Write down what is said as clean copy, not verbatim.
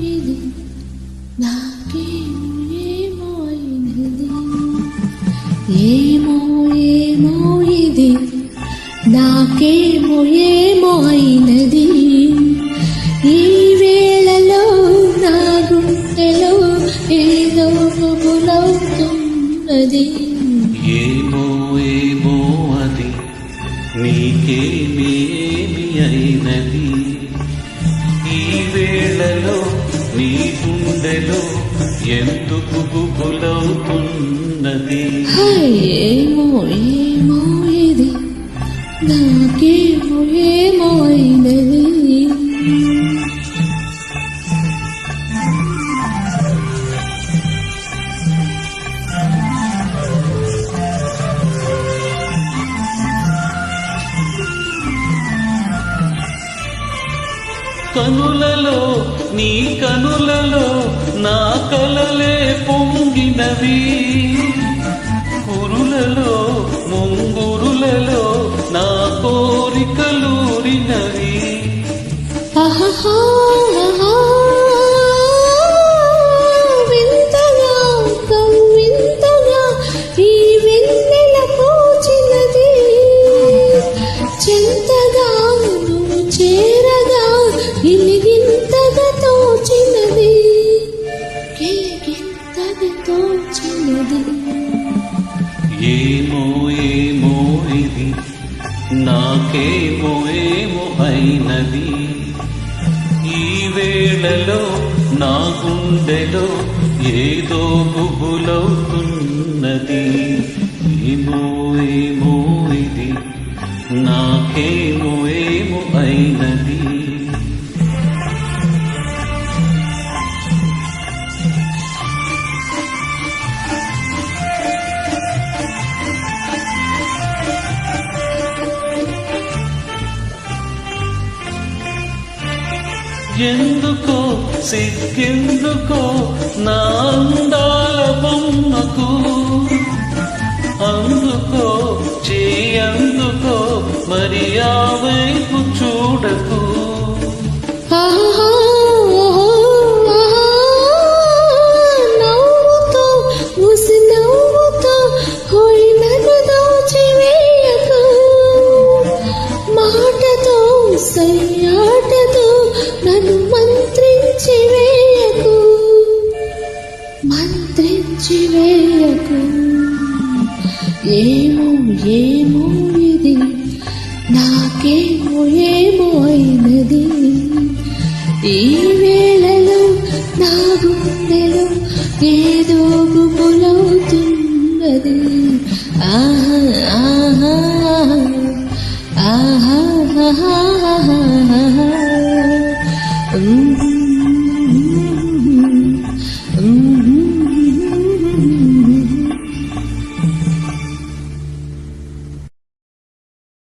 ఇది నాకేమో అయినది ఏమో ఏమో ఇది నాకేమో ఏమో అయినది ఈ వేళలో నా గుండెలో ఏదో గుబులవుతున్నది ఏమో ఏమో అది నీకేమేమి అయినది ఈ వేళలో నీ గుండెలో ఎందుకు గుబులవుతున్నది ఏమో ఏమో ఇది నాకేమో ఏమో అయినది కనులలో నీ కనులలో నా కలలే పొంగినవి కురులలో ముంగురులలో నా కోరికలూరినవి వింతగా కవ్వింతగా ఈ వెన్నెల పూచినది చింతగా నువ్వు చేరగా గిలిగింతగా తోచినది గిలిగింతగా తోచినది ఏమో ఏమో ఇది నాకేమో ఏమో అయినది ఈ వేళలో నా గుండెలో ఏదో గుబులవుతున్నది ఏమో ఏమో ఇది నాకేమో ఏమో అయినది ఎందుకో సిగ్గెందుకో నా అందాల బొమ్మకు అందుకో చేయందుకో మరి ఆ వైపు చూడకు నవ్వుతో ముసి నవ్వుతో హోయినను దోచివేయకు మాటతో సయ్యాటతో నన్ను మంత్రించి వేయకు ఏమో ఏమో ఇది నాకేమో ఏమో అయినది ఈ